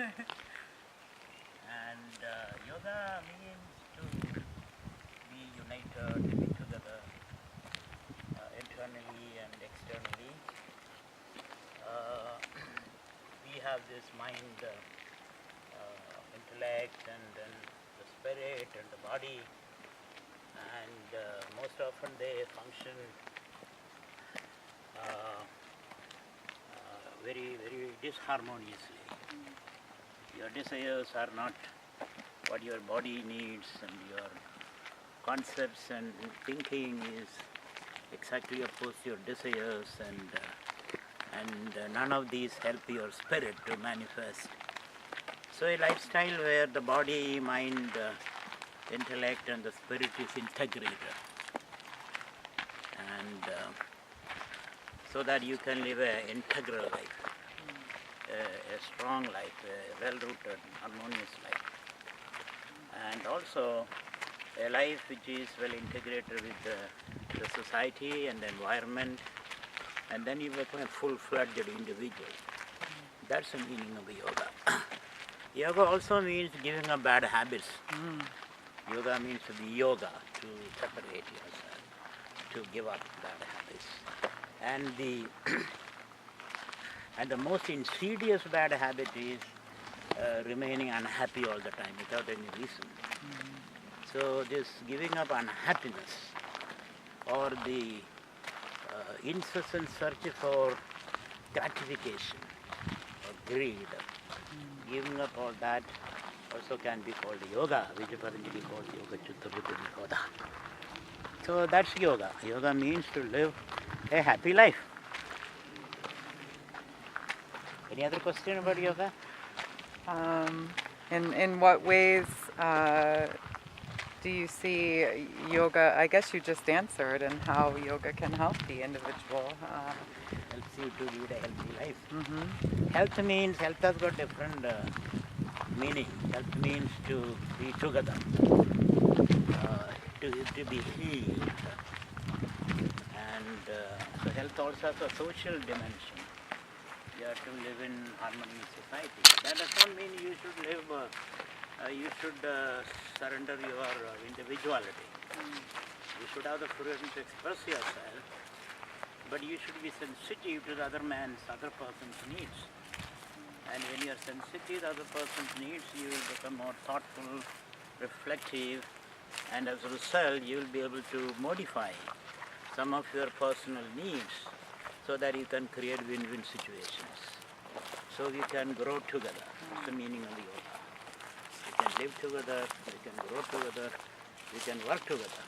And yoga means to be united, to be together, internally and externally. We have this mind, intellect, and then the spirit and the body, and most often they function very, very disharmoniously. Your desires are not what your body needs, and your concepts and thinking is exactly opposed to your desires, and none of these help your spirit to manifest. So a lifestyle where the body, mind, intellect and the spirit is integrated, and so that you can live an integral life, a strong life, a well-rooted, harmonious life, and also a life which is well integrated with the society and the environment, and then you become a full-fledged individual. That's the meaning of yoga. Yoga also means giving up bad habits. Yoga means to be yoga, to separate yourself, to give up bad habits. And the most insidious bad habit is remaining unhappy all the time without any reason. So this giving up unhappiness, or the incessant search for gratification or greed, giving up all that also can be called yoga, which Patanjali calls yoga chitta-buddhi nirodha. So that's yoga. Yoga means to live a happy life. Any other question about yoga? In what ways do you see yoga? I guess you just answered, and how yoga can help the individual. Helps you to lead a healthy life. Health means, health has got different meaning. Health means to be together, to be healed. And so health also has a social dimension. You have to live in harmonious society. That does not mean you should live, you should surrender your individuality. You should have the freedom to express yourself, but you should be sensitive to the other person's needs. And when you are sensitive to the other person's needs, you will become more thoughtful, reflective, and as a result, you will be able to modify some of your personal needs so that you can create win-win situations. So we can grow together. That's the meaning of yoga. We can live together, we can grow together, we can work together.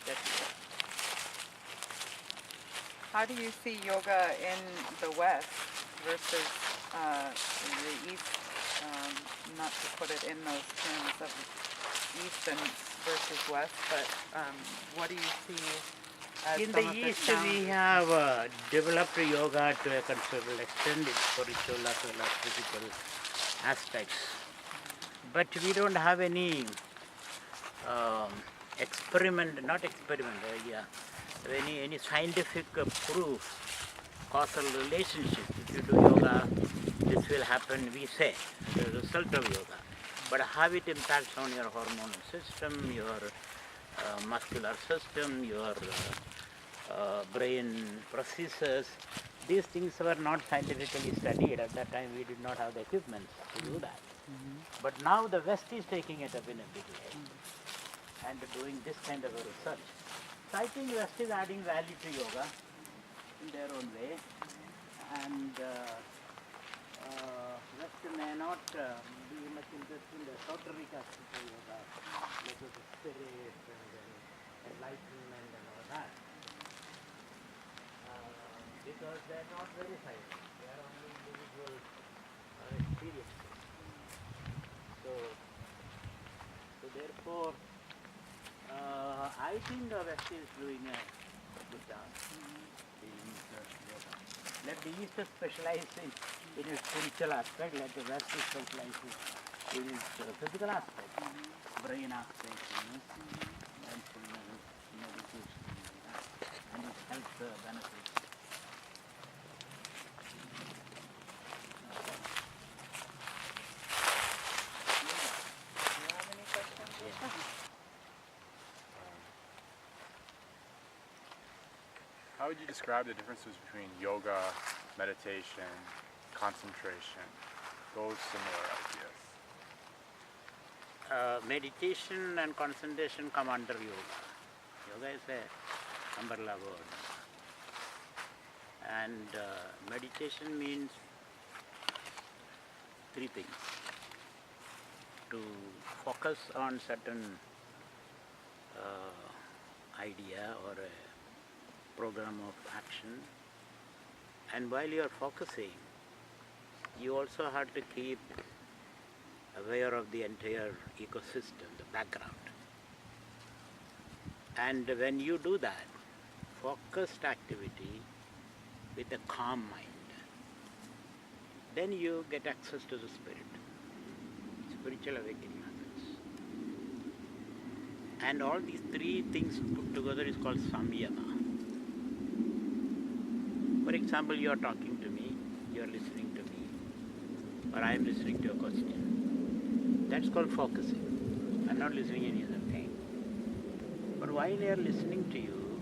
That's it. How do you see yoga in the West versus the East? Not to put it in those terms of East and versus West, but what do you see as in some the of the East, challenges? we have developed yoga to a considerable extent, its spiritual as well as physical aspects. But we don't have any any scientific proof, causal relationship. If you do yoga, this will happen, we say, the result of yoga. But how it impacts on your hormonal system, your muscular system, your brain processes, these things were not scientifically studied. At that time we did not have the equipment to do that. But now the West is taking it up in a big way and doing this kind of a research. So I think West is adding value to yoga in their own way, and West may not be much interested in the esoteric aspect of yoga, like the spirit and enlightenment and all that, because they are not very scientific. They are only individual experiences. So therefore, I think the West is doing a good job in yoga. Let the East specialize in its spiritual aspect, let the West specialize in its physical aspect, brain aspect, mindfulness, meditation, and its health benefits. How would you describe the differences between yoga, meditation, concentration, those similar ideas? Meditation and concentration come under yoga. Yoga is a umbrella word. And meditation means three things. To focus on certain idea or a program of action, and while you are focusing, you also have to keep aware of the entire ecosystem, the background. And when you do that, focused activity with a calm mind, then you get access to the spirit. Spiritual awakening happens. And all these three things put together is called samyama. For example, you are talking to me, you are listening to me, or I am listening to a question. That's called focusing. I am not listening to any other thing. But while I am listening to you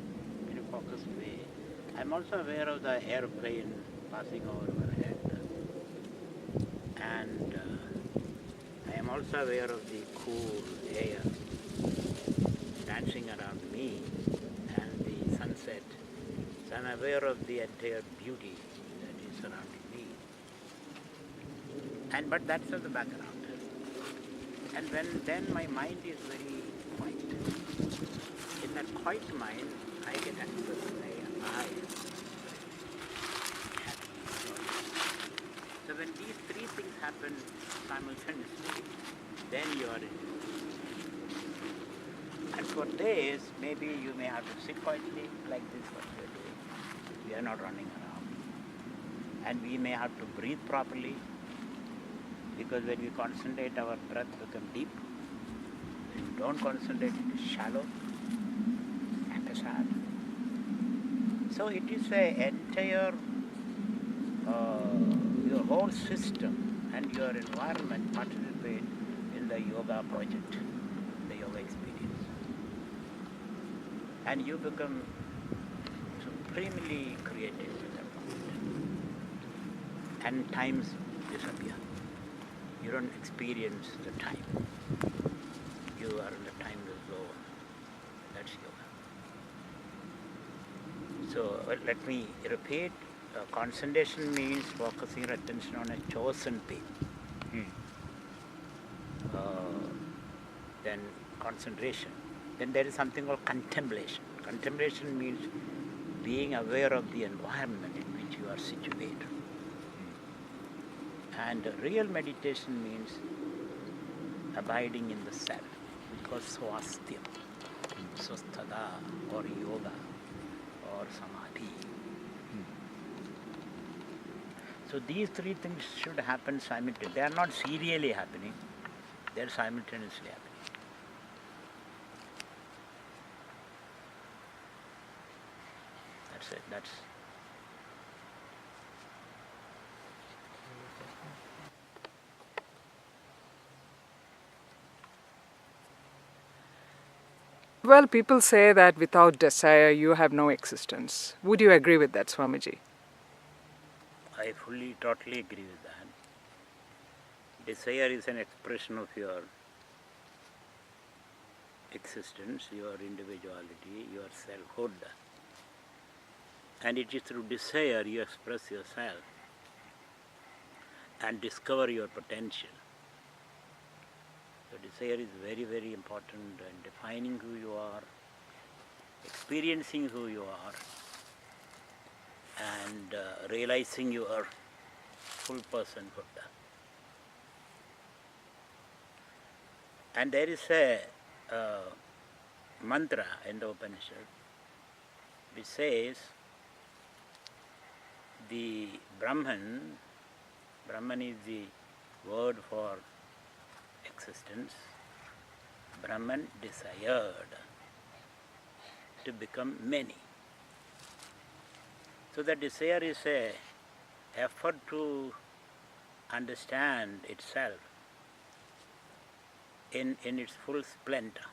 in a focused way, I am also aware of the airplane passing over my head. And I am also aware of the cool air dancing around me and the sunset. So I am aware of the entire beauty that is surrounding me. But that's in the background. And then my mind is very quiet. In that quiet mind, I get access to I am happy. So when these three things happen simultaneously, then you are in. And for this, maybe you may have to sit quietly like this, what we are doing. We are not running around. And we may have to breathe properly, because when we concentrate, our breath becomes deep. When you don't concentrate, it is shallow, episode. So it is an entire, your whole system and your environment participate in the yoga project, the yoga experience. And you become supremely creative at that point. And times disappear. You don't experience the time. You are in the timeless zone. That's yoga. So let me repeat. Concentration means focusing your attention on a chosen thing. Then concentration. Then there is something called contemplation. Contemplation means being aware of the environment in which you are situated. And real meditation means abiding in the self, which is called swasthya, swasthada, or yoga, or samadhi. So these three things should happen simultaneously. They are not serially happening, they are simultaneously happening. That's it. That's. Well, people say that without desire you have no existence. Would you agree with that, Swamiji? I fully, totally agree with that. Desire is an expression of your existence, your individuality, your selfhood. And it is through desire you express yourself and discover your potential. So desire is very, very important in defining who you are, experiencing who you are, and realizing your full personhood. And there is a mantra in the Upanishad which says the Brahman is the word for existence. Brahman desired to become many. So the desire is a effort to understand itself in its full splendor.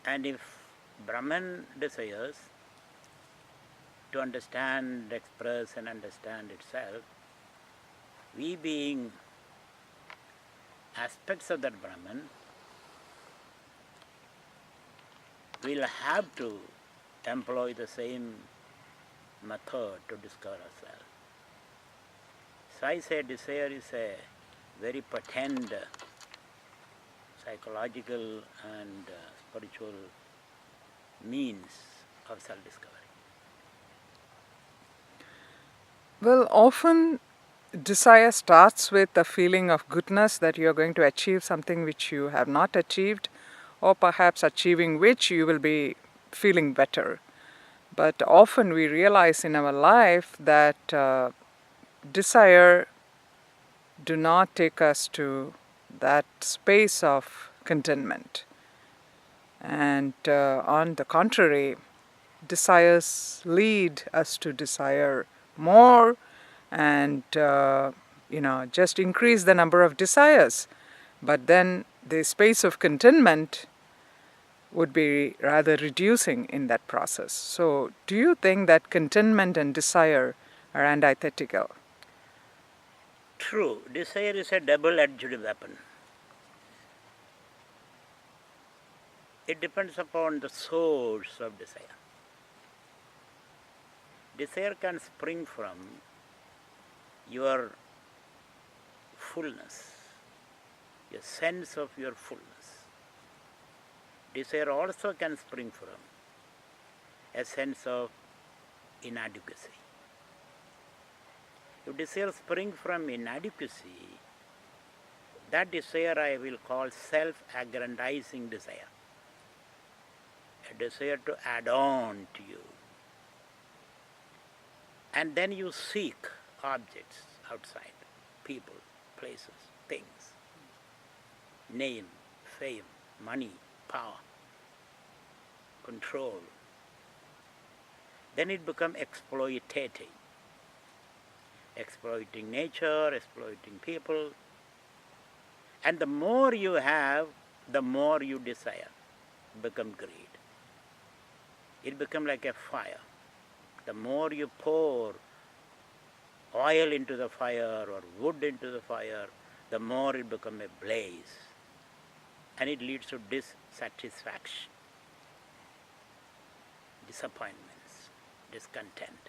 And if Brahman desires to understand, express and understand itself. We being aspects of that Brahman will have to employ the same method to discover ourselves. So I say desire is a very potent psychological and spiritual means of self-discovery. Well, often desire starts with a feeling of goodness that you are going to achieve something which you have not achieved, or perhaps achieving which you will be feeling better. But often we realize in our life that desire do not take us to that space of contentment. And on the contrary, desires lead us to desire more and just increase the number of desires. But then the space of contentment would be rather reducing in that process. So do you think that contentment and desire are antithetical? True, desire is a double-edged weapon. It depends upon the source of desire. Desire can spring from your fullness, your sense of your fullness. Desire also can spring from a sense of inadequacy. If desire springs from inadequacy, that desire I will call self-aggrandizing desire. A desire to add on to you. And then you seek objects outside, people, places, things, name, fame, money, power, control. Then it becomes exploitative. Exploiting nature, exploiting people. And the more you have, the more you desire. Become greed. It becomes like a fire. The more you pour oil into the fire or wood into the fire, the more it becomes a blaze. And it leads to dissatisfaction, disappointments, discontent,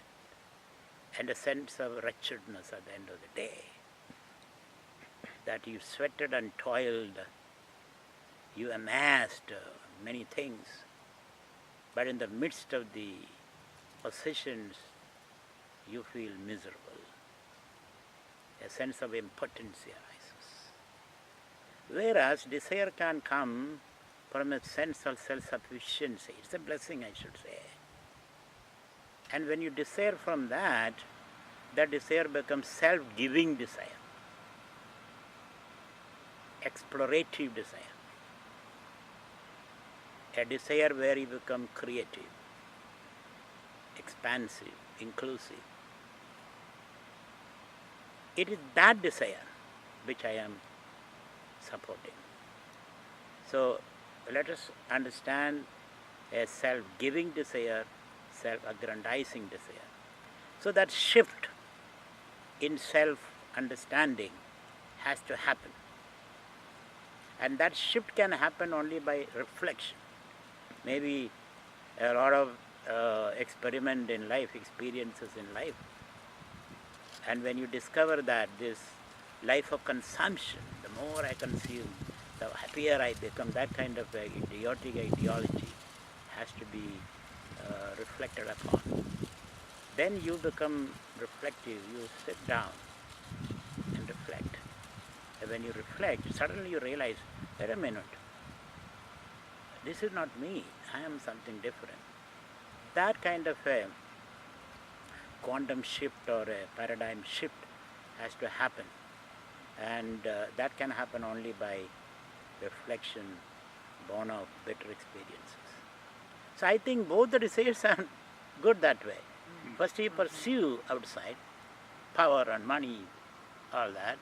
and a sense of wretchedness at the end of the day. That you sweated and toiled, you amassed many things, but in the midst of the possessions, you feel miserable. A sense of impotency arises. Whereas desire can come from a sense of self-sufficiency. It's a blessing, I should say. And when you desire from that desire becomes self-giving desire, explorative desire, a desire where you become creative, expansive, inclusive. It is that desire which I am supporting. So let us understand a self-giving desire, self-aggrandizing desire. So that shift in self-understanding has to happen. And that shift can happen only by reflection. Maybe a lot of experiment in life, experiences in life. And when you discover that this life of consumption, the more I consume, the happier I become, that kind of idiotic ideology has to be reflected upon. Then you become reflective, you sit down and reflect. And when you reflect, suddenly you realize, wait a minute, this is not me, I am something different. That kind of a quantum shift or a paradigm shift has to happen. And that can happen only by reflection born of better experiences. So I think both the desires are good that way. First you pursue outside, power and money, all that.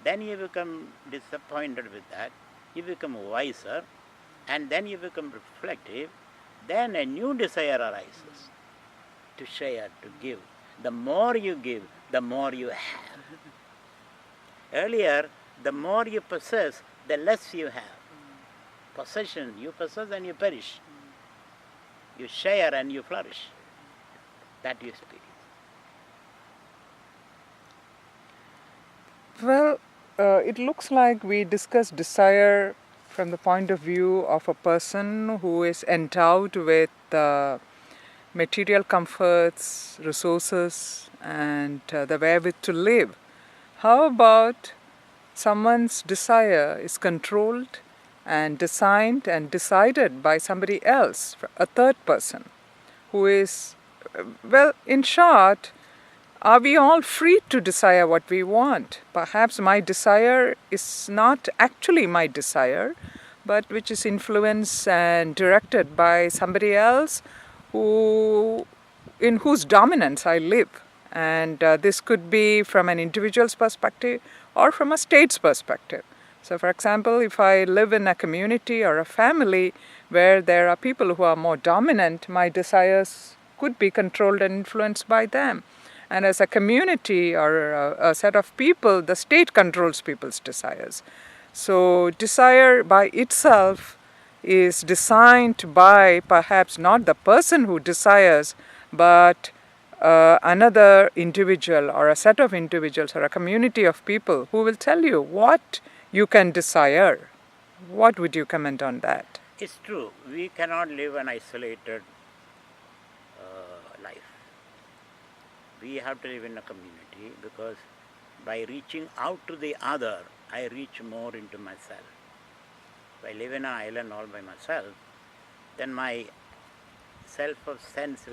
Then you become disappointed with that. You become wiser. And then you become reflective. then a new desire arises to share, to give. The more you give, the more you have. Earlier, the more you possess, the less you have. Possession, you possess and you perish. You share and you flourish. That you experience. Well, it looks like we discussed desire from the point of view of a person who is endowed with material comforts, resources, and the wherewith to live. How about someone's desire is controlled and designed and decided by somebody else, a third person, who is, well, in short, are we all free to desire what we want? Perhaps my desire is not actually my desire, but which is influenced and directed by somebody else in whose dominance I live. And this could be from an individual's perspective or from a state's perspective. So, for example, if I live in a community or a family where there are people who are more dominant, my desires could be controlled and influenced by them. And as a community or a set of people, the state controls people's desires. So desire by itself is designed by perhaps not the person who desires, but another individual or a set of individuals or a community of people who will tell you what you can desire. What would you comment on that? It's true. We cannot live an isolated life. We have to live in a community, because by reaching out to the other, I reach more into myself. If I live in an island all by myself, then my sense of self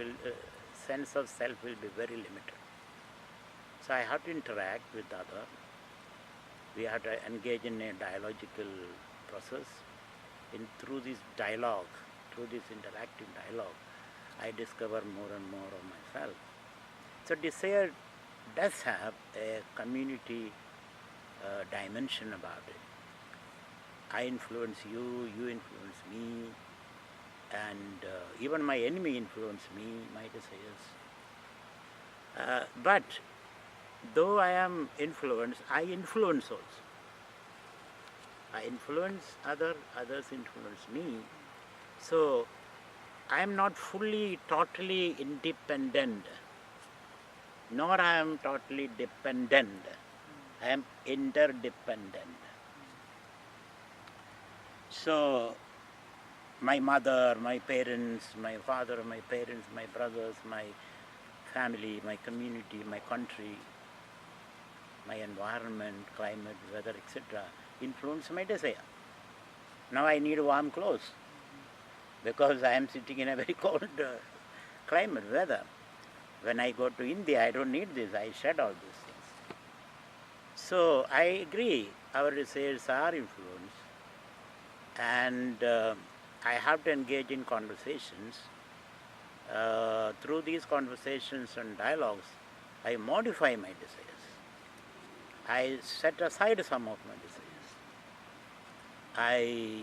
will be very limited. So I have to interact with the other. We have to engage in a dialogical process. Through this dialogue, through this interactive dialogue, I discover more and more of myself. So desire does have a community dimension about it. I influence you, you influence me, and even my enemy influence me, my desires. But though I am influenced, I influence also. I influence others influence me. So I am not fully, totally independent, nor I am totally dependent. I am interdependent. So my mother, my parents, my father, my parents, my brothers, my family, my community, my country, my environment, climate, weather, etc. influence my desire. Now I need warm clothes because I am sitting in a very cold climate, weather. When I go to India, I don't need this, I shed all these things. So I agree, our desires are influenced, and I have to engage in conversations. Through these conversations and dialogues, I modify my desires. I set aside some of my desires. I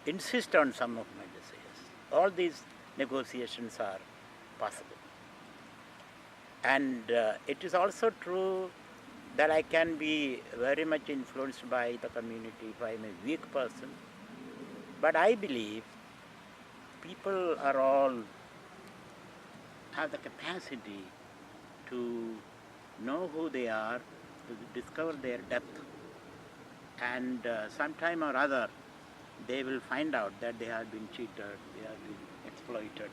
insist on some of my desires. All these negotiations are possible. And it is also true that I can be very much influenced by the community if I am a weak person. But I believe people are all have the capacity to know who they are, to discover their depth, and sometime or other they will find out that they have been cheated, they have been exploited,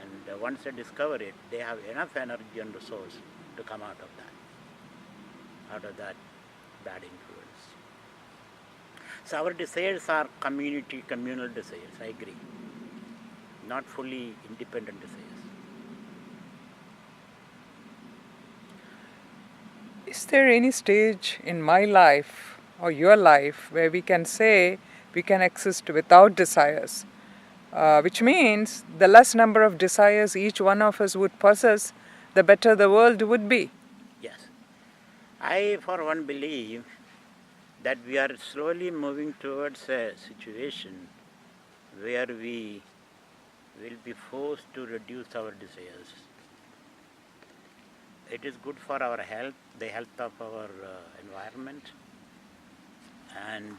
and once they discover it, they have enough energy and resource to come out of that bad influence. So our desires are communal desires, I agree, not fully independent desires. Is there any stage in my life or your life where we can say we can exist without desires? Which means the less number of desires each one of us would possess, the better the world would be. Yes. I, for one, believe that we are slowly moving towards a situation where we will be forced to reduce our desires. It is good for our health, the health of our environment, and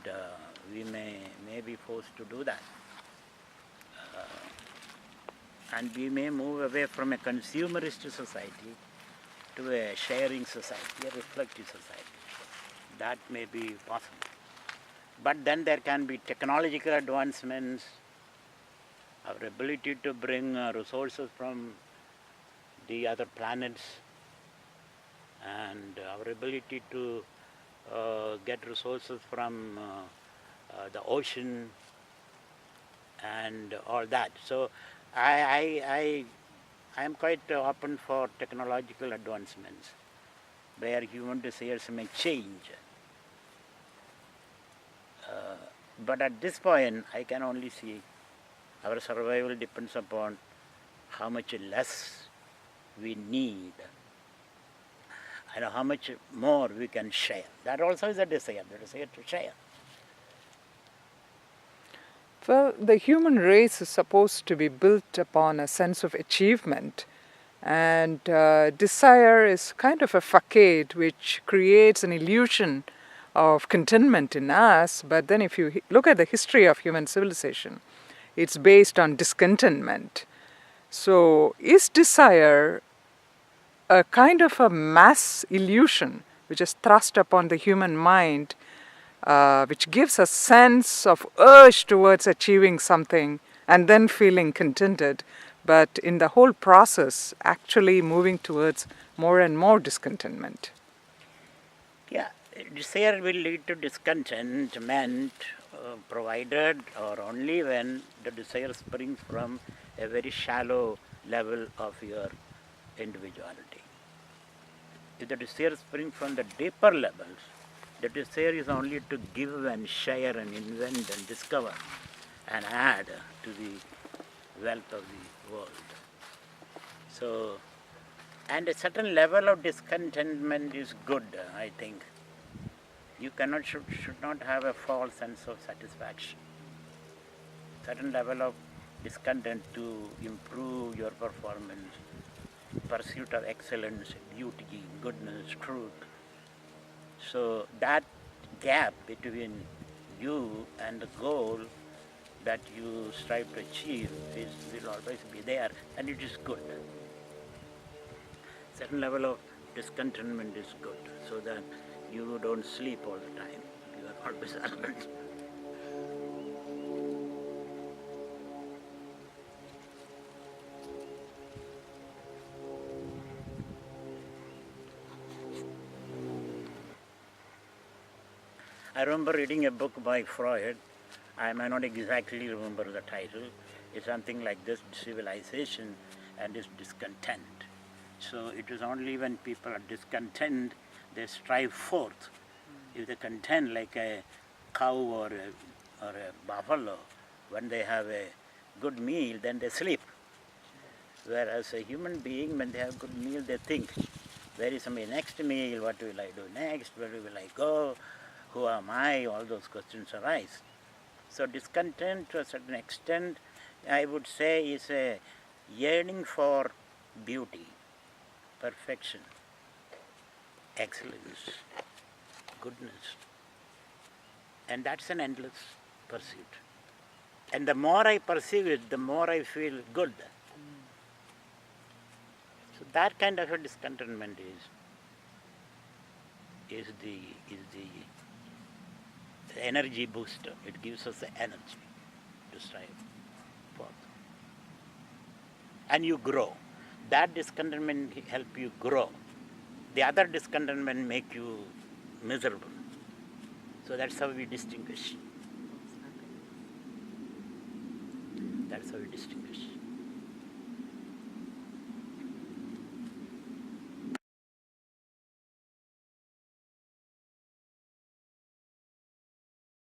we may be forced to do that. And we may move away from a consumerist society to a sharing society, a reflective society. That may be possible. But then there can be technological advancements, our ability to bring resources from the other planets, and our ability to get resources from the ocean and all that. So I am quite open for technological advancements where human desires may change. But at this point, I can only see our survival depends upon how much less we need and how much more we can share. That also is a desire, the desire to share. Well, the human race is supposed to be built upon a sense of achievement, and desire is kind of a facade which creates an illusion of contentment in us. But then if you look at the history of human civilization, it's based on discontentment. So is desire a kind of a mass illusion which is thrust upon the human mind, which gives a sense of urge towards achieving something and then feeling contented, but in the whole process actually moving towards more and more discontentment? Yeah, desire will lead to discontentment provided or only when the desire springs from a very shallow level of your individuality. If the desire springs from the deeper levels, the desire is only to give and share and invent and discover and add to the wealth of the world. So, and a certain level of discontentment is good, I think. You should not have a false sense of satisfaction. Certain level of discontent to improve your performance, pursuit of excellence, beauty, goodness, truth. So that gap between you and the goal that you strive to achieve will always be there, and it is good. Certain level of discontentment is good, so that you don't sleep all the time. You are always alert. I remember reading a book by Freud. I may not exactly remember the title. It's something like this: civilization and its discontent. So it is only when people are discontent they strive forth. If they contend like a cow or a buffalo, when they have a good meal, then they sleep. Whereas a human being, when they have good meal, they think, where is my next meal? What will I do next? Where will I go? Who am I? All those questions arise. So discontent, to a certain extent, I would say, is a yearning for beauty, perfection, excellence, goodness. And that's an endless pursuit. And the more I pursue it, the more I feel good. So that kind of a discontentment is the energy booster. It gives us the energy to strive forth. And you grow. That discontentment help you grow. The other discontentment make you miserable. So that's how we distinguish. That's how we distinguish.